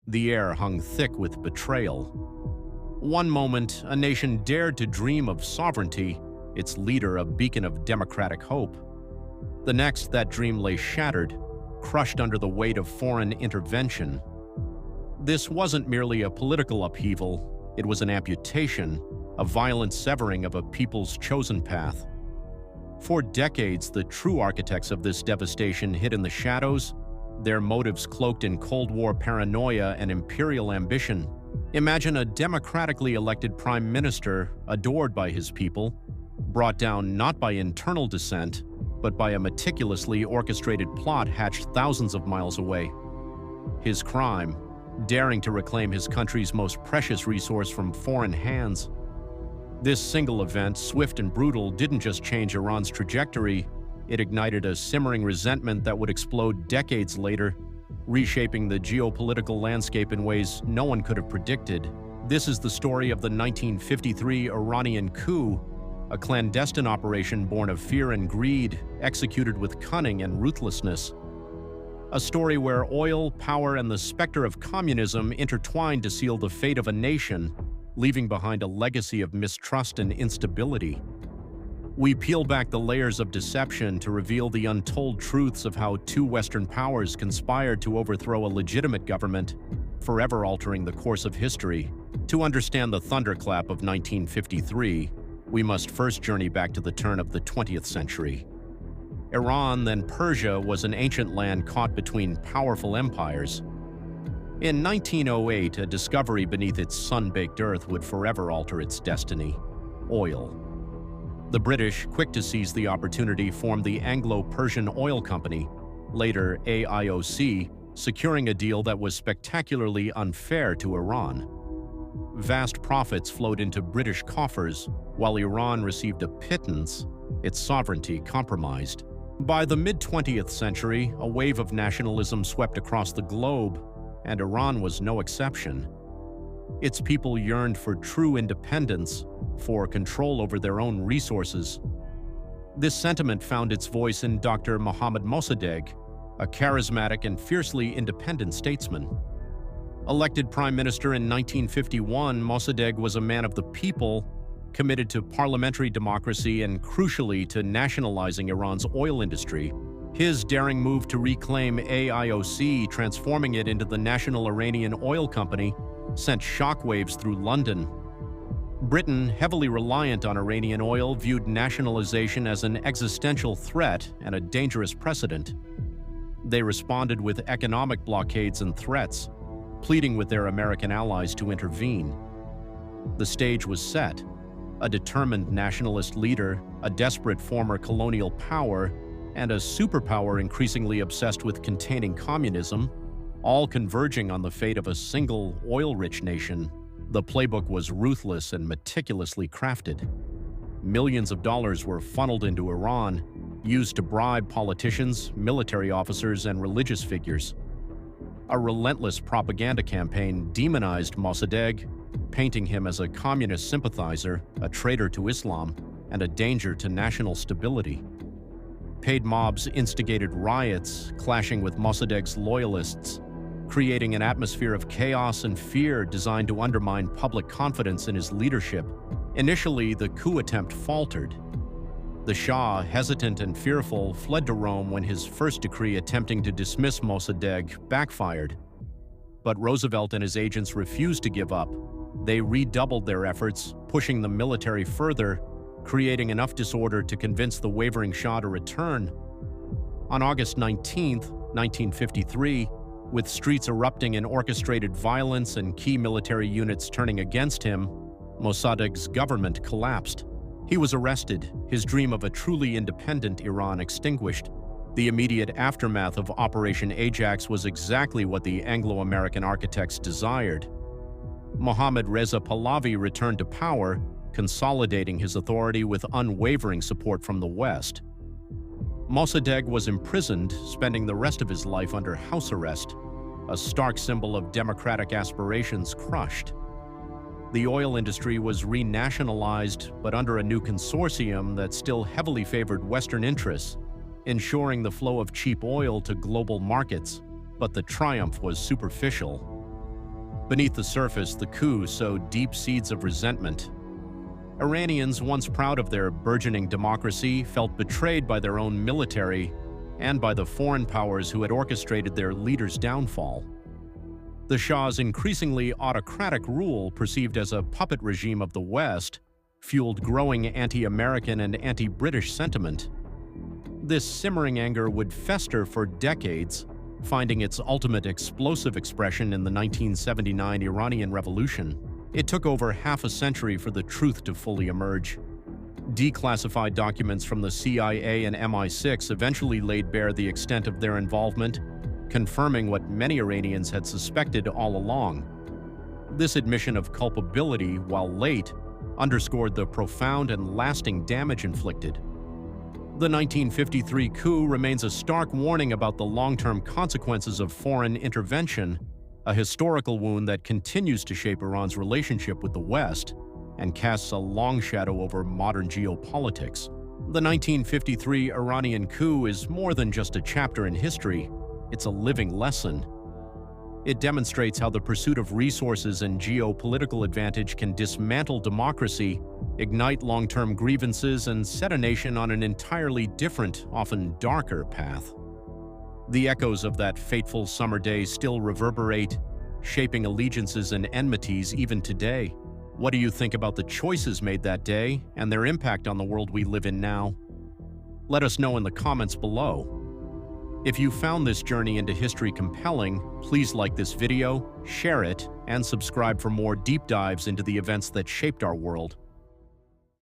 The air hung thick with betrayal. One moment, a nation dared to dream of sovereignty, its leader a beacon of democratic hope. The next, that dream lay shattered, crushed under the weight of foreign intervention. This wasn't merely a political upheaval, it was an amputation, a violent severing of a people's chosen path. For decades, the true architects of this devastation hid in the shadows, their motives cloaked in Cold War paranoia and imperial ambition. Imagine a democratically elected prime minister, adored by his people, brought down not by internal dissent, but by a meticulously orchestrated plot hatched thousands of miles away. His crime, daring to reclaim his country's most precious resource from foreign hands. This single event, swift and brutal, didn't just change Iran's trajectory, it ignited a simmering resentment that would explode decades later, reshaping the geopolitical landscape in ways no one could have predicted. This is the story of the 1953 Iranian coup, a clandestine operation born of fear and greed, executed with cunning and ruthlessness. A story where oil, power, and the specter of communism intertwined to seal the fate of a nation, leaving behind a legacy of mistrust and instability. We peel back the layers of deception to reveal the untold truths of how two Western powers conspired to overthrow a legitimate government, forever altering the course of history. To understand the thunderclap of 1953, we must first journey back to the turn of the 20th century. Iran, then Persia, was an ancient land caught between powerful empires. In 1908, a discovery beneath its sun-baked earth would forever alter its destiny: oil. The British, quick to seize the opportunity, formed the Anglo-Persian Oil Company, later AIOC, securing a deal that was spectacularly unfair to Iran. Vast profits flowed into British coffers, while Iran received a pittance, its sovereignty compromised. By the mid-20th century, a wave of nationalism swept across the globe, and Iran was no exception. Its people yearned for true independence, for control over their own resources. This sentiment found its voice in Dr. Mohammad Mossadegh, a charismatic and fiercely independent statesman. Elected prime minister in 1951, Mossadegh was a man of the people, committed to parliamentary democracy and, crucially, to nationalizing Iran's oil industry. His daring move to reclaim AIOC, transforming it into the National Iranian Oil Company, sent shockwaves through London. Britain, heavily reliant on Iranian oil, viewed nationalization as an existential threat and a dangerous precedent. They responded with economic blockades and threats, pleading with their American allies to intervene. The stage was set. A determined nationalist leader, a desperate former colonial power, and a superpower increasingly obsessed with containing communism, all converging on the fate of a single oil-rich nation. The playbook was ruthless and meticulously crafted. Millions of dollars were funneled into Iran, used to bribe politicians, military officers, and religious figures. A relentless propaganda campaign demonized Mossadegh, painting him as a communist sympathizer, a traitor to Islam, and a danger to national stability. Paid mobs instigated riots, clashing with Mossadegh's loyalists, creating an atmosphere of chaos and fear designed to undermine public confidence in his leadership. Initially, the coup attempt faltered. The Shah, hesitant and fearful, fled to Rome when his first decree attempting to dismiss Mossadegh backfired. But Roosevelt and his agents refused to give up. They redoubled their efforts, pushing the military further, creating enough disorder to convince the wavering Shah to return. On August 19, 1953, with streets erupting in orchestrated violence and key military units turning against him, Mossadegh's government collapsed. He was arrested, his dream of a truly independent Iran extinguished. The immediate aftermath of Operation Ajax was exactly what the Anglo-American architects desired. Mohammad Reza Pahlavi returned to power, consolidating his authority with unwavering support from the West. Mossadegh was imprisoned, spending the rest of his life under house arrest, a stark symbol of democratic aspirations crushed. The oil industry was renationalized, but under a new consortium that still heavily favored Western interests, ensuring the flow of cheap oil to global markets. But the triumph was superficial. Beneath the surface, the coup sowed deep seeds of resentment. Iranians, once proud of their burgeoning democracy, felt betrayed by their own military and by the foreign powers who had orchestrated their leader's downfall. The Shah's increasingly autocratic rule, perceived as a puppet regime of the West, fueled growing anti-American and anti-British sentiment. This simmering anger would fester for decades, finding its ultimate explosive expression in the 1979 Iranian Revolution. It took over half a century for the truth to fully emerge. Declassified documents from the CIA and MI6 eventually laid bare the extent of their involvement, confirming what many Iranians had suspected all along. This admission of culpability, while late, underscored the profound and lasting damage inflicted. The 1953 coup remains a stark warning about the long-term consequences of foreign intervention, a historical wound that continues to shape Iran's relationship with the West and casts a long shadow over modern geopolitics. The 1953 Iranian coup is more than just a chapter in history, it's a living lesson. It demonstrates how the pursuit of resources and geopolitical advantage can dismantle democracy, ignite long-term grievances, and set a nation on an entirely different, often darker path. The echoes of that fateful summer day still reverberate, shaping allegiances and enmities even today. What do you think about the choices made that day and their impact on the world we live in now? Let us know in the comments below. If you found this journey into history compelling, please like this video, share it, and subscribe for more deep dives into the events that shaped our world.